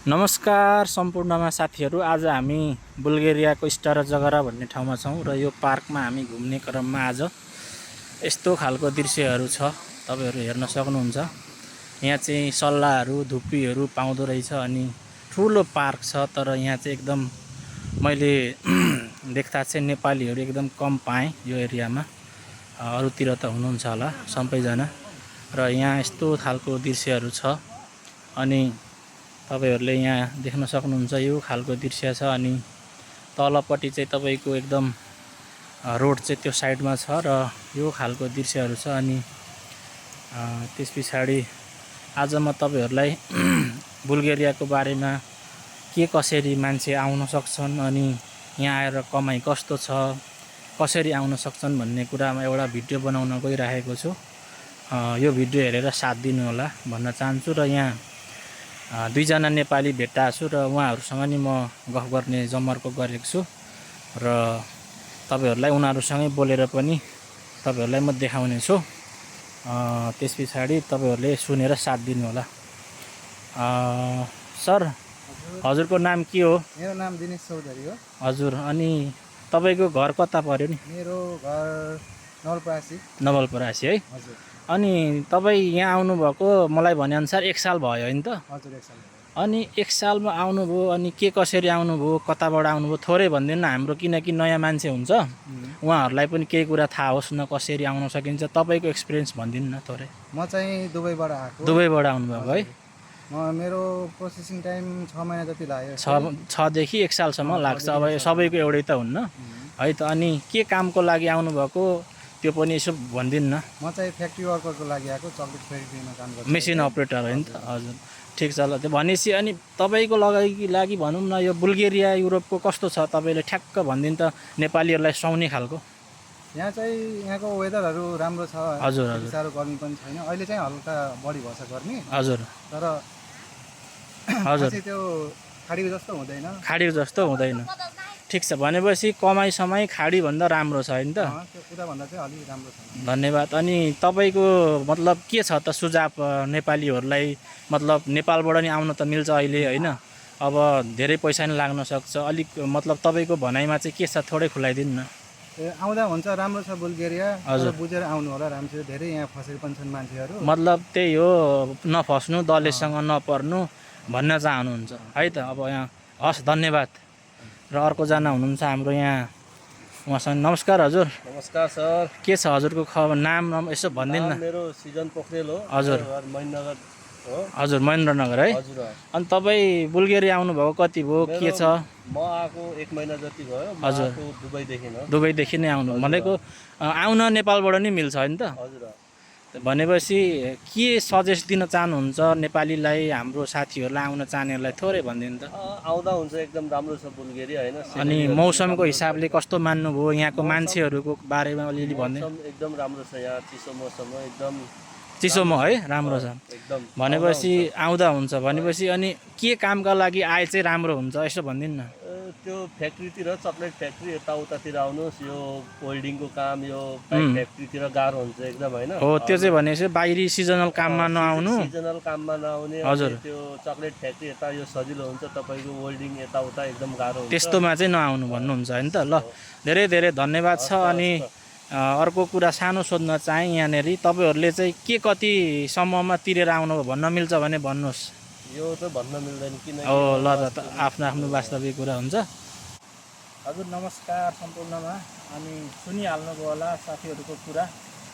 नमस्कार सम्पूर्णमा साथीहरू। आज हामी बुल्गेरियाको स्टार जगरा भन्ने ठाउँमा छौँ र यो पार्कमा हामी घुम्ने क्रममा आज यस्तो खालको दृश्यहरू छ, तपाईहरु हेर्न सक्नुहुन्छ। यहाँ चाहिँ सल्लाहरू धुप्पीहरू पाउँदो रहेछ अनि ठुलो पार्क छ। तर यहाँ चाहिँ एकदम मैले देख्दा चाहिँ नेपालीहरू एकदम कम पाएँ यो एरियामा। अरूतिर त हुनुहुन्छ होला सबैजना। र यहाँ यस्तो खालको दृश्यहरू छ अनि तपाईहरुले यहाँ देख्न सक्नुहुन्छ यो खालको दृश्य छ। अनि तलपट्टि चाहिँ तपाईको एकदम रोड चाहिँ त्यो साइडमा छ र यो खालको दृश्यहरू छ। अनि त्यसपछि आज म तपाईहरुलाई बुल्गेरियाको बारेमा के कसरी मान्छे आउन सक्छन् अनि यहाँ आएर कमाई कस्तो छ, कसरी आउन सक्छन् भन्ने कुरामा एउटा भिडियो बनाउन गइरहेको छु। यो भिडियो हेरेर साथ दिनु होला भन्न चाहन्छु। र यहाँ दुईजना नेपाली भेट्टा छु र उहाँहरुसँग नि म गफ गर्ने जमर्को गरेको छु र तपाईहरुलाई उनीहरुसँगै बोलेर पनि तपाईहरुलाई म देखाउने छु। त्यसपछि तपाईहरुले सुनेर साथ दिनु होला। सर, हजुरको नाम के हो? मेरो नाम दिनेश चौधरी हो। हजुर, अनि तपाईको घर कता पर्यो नि? मेरो घर नवलपरासी। नवलपरासी है। हजुर। अनि तपाई यहाँ आउनु भएको मलाई भने अनुसार 1 साल भयो हैन त? हजुर, 1 साल भयो। अनि 1 सालमा आउनुभयो अनि के कसरी आउनुभयो, कताबाट आउनुभयो थोरै भनिदिनु न। हाम्रो किनकि नयाँ मान्छे हुन्छ, उहाँहरुलाई पनि केही कुरा थाहा होस् न कसरी आउन सकिन्छ। तपाईको एक्सपिरियन्स भनिदिनु न थोरै। म चाहिँ दुबईबाट आएको। दुबईबाट आउनुभएको है? मेरो प्रोसेसिङ टाइम 6 महिना जति लाग्यो। 6 देखि 1 सालसम्म लाग्छ। अब सबैको एउटै त हुन्न है त। अनि के कामको लागि आउनुभएको त्यो पनि यसो भनिदिनु न। म चाहिँ फ्याक्ट्री वर्करको लागि आएको, चकलेट फ्याक्ट्रीमा काम गर्छु। मेसिन अपरेटर हो नि त? हजुर, ठिक छ। ल त्यो भनेपछि अनि तपाईको लागि भनौँ न यो बुल्गेरिया युरोपको कस्तो छ तपाईले ठ्याक्क भनिदिनु त, नेपालीहरूलाई सुहाउने खालको। यहाँ चाहिँ यहाँको वेदरहरू राम्रो छ। हजुर हजुर। साह्रो गर्मी पनि छैन। अहिले चाहिँ हल्का बढी भएछ गर्मी। हजुर। तर हजुर, त्यो खाडीको जस्तो हुँदैन। खाडीको जस्तो हुँदैन। ठिक छ, भनेपछि कमाई समय खाडी भन्दा राम्रो छ हैन त? त्यो कुरा भन्दा चाहिँ अलि राम्रो छ। धन्यवाद। अनि तपाईको मतलब के छ त सुझाव नेपालीहरूलाई? मतलब नेपालबाट नि आउन त मिल्छ अहिले हैन? अब धेरै पैसा नि लाग्न सक्छ। अलिक मतलब तपाईको भनाइमा चाहिँ के छ थोरै खुलाइदिनु न। आउँदा हुन्छ, राम्रो छ बुल्गेरिया। तर बुझेर आउनु होला। राम्रोसित धेरै यहाँ फसेको पनि छन् मान्छेहरू। मतलब त्यही हो, नफस्नु, दलेसँग नपर्नु भन्न चाहनुहुन्छ है त? अब यहाँ हस्, धन्यवाद। र अर्को जना हुनुहुन्छ हाम्रो यहाँ, उहाँसँग। नमस्कार हजुर। नमस्कार सर। के छ हजुरको खबर? नाम यसो भनिदिनु न। मेरो सिजन पोखरेल हो। हजुर। महेन्द्रनगर हो। हजुर, महेन्द्रनगर है। हजुर। अनि तपाईँ बुल्गेरिया आउनुभएको कति भयो, के छ? म आएको 1 महिना जति भयो। हजुर। दुबईदेखि हो। दुबईदेखि नै आउनु भनेको? आउन नेपालबाट नि मिल्छ हैन त? हजुर। भनेपछि के सजेस्ट दिन चाहनुहुन्छ नेपालीलाई, हाम्रो साथीहरूलाई, आउन चाहनेहरूलाई थोरै भनिदिनु त। आउँदा हुन्छ, एकदम राम्रो छ बुल्गेरिया हैन? अनि मौसमको हिसाबले कस्तो मान्नुभयो? यहाँको मान्छेहरूको बारेमा अलिअलि भनिदिनु। एकदम राम्रो छ यहाँ, चिसो मौसम हो एकदम। चिसोमा है राम्रो छ एकदम। भनेपछि आउँदा हुन्छ भनेपछि। अनि के कामका लागि आए चाहिँ राम्रो हुन्छ यसो भनिदिनु न। त्यो फ्याक्ट्रीतिर, चकलेट फ्याक्ट्री यताउतातिर आउनुहोस्। यो वेल्डिङको काम, यो फ्याक्ट्रीतिर गाह्रो हुन्छ एकदम हैन? हो, त्यो चाहिँ भनेपछि बाहिरी सिजनल काममा नआउनु। सिजनल काममा नआउने। हजुर। त्यो चकलेट फ्याक्ट्री यता यो सजिलो हुन्छ, तपाईको वेल्डिङ यताउता एकदम गाह्रो हुन्छ। त्यस्तोमा चाहिँ नआउनु भन्नुहुन्छ हैन त? ल, धेरै धेरै धन्यवाद छ। अनि अर्को कुरा सानो सोध्न चाहेँ यहाँनेरि, तपाईहरूले चाहिँ के कति सम्ममा तिरेर आउनुभयो भन्न मिल्छ भने भन्नुहोस्। यो त भन्न मिल्दैन किन? हो, ल त आफ्नो आफ्नो वास्तविक कुरा हुन्छ। हजुर, नमस्कार सम्पूर्णमा। अनि सुनिहाल्नुभयो होला साथीहरूको कुरा।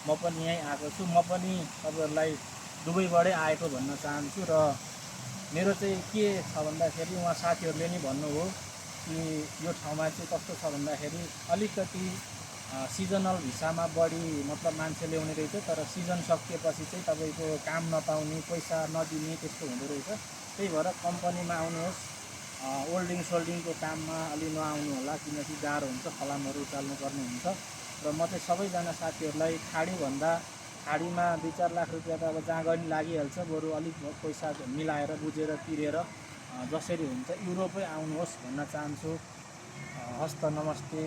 म पनि यहीँ आएको छु। म पनि तपाईँहरूलाई दुबईबाटै आएको भन्न चाहन्छु। र मेरो चाहिँ के छ भन्दाखेरि, उहाँ साथीहरूले नि भन्नुभयो कि यो ठाउँमा चाहिँ कस्तो छ भन्दाखेरि अलिकति सिजनल भिसामा बढी मतलब मान्छे ल्याउने रहेछ। तर सिजन सकिएपछि चाहिँ तपाईँको काम नपाउने, पैसा नदिने त्यस्तो हुँदो रहेछ। त्यही भएर कम्पनीमा आउनुहोस्, वेल्डिङ सोल्डिङको काममा अलि नआउनु होला, किनकि गाह्रो हुन्छ, फलामहरू उचाल्नु पर्ने हुन्छ। र म चाहिँ सबैजना साथीहरूलाई खाडीभन्दा, खाडीमा 2-4 लाख रुपियाँ त अब जहाँ गए नि लागिहाल्छ, बरु अलिक पैसा मिलाएर बुझेर तिरेर जसरी हुन्छ युरोपै आउनुहोस् भन्न चाहन्छु। हस्त, नमस्ते।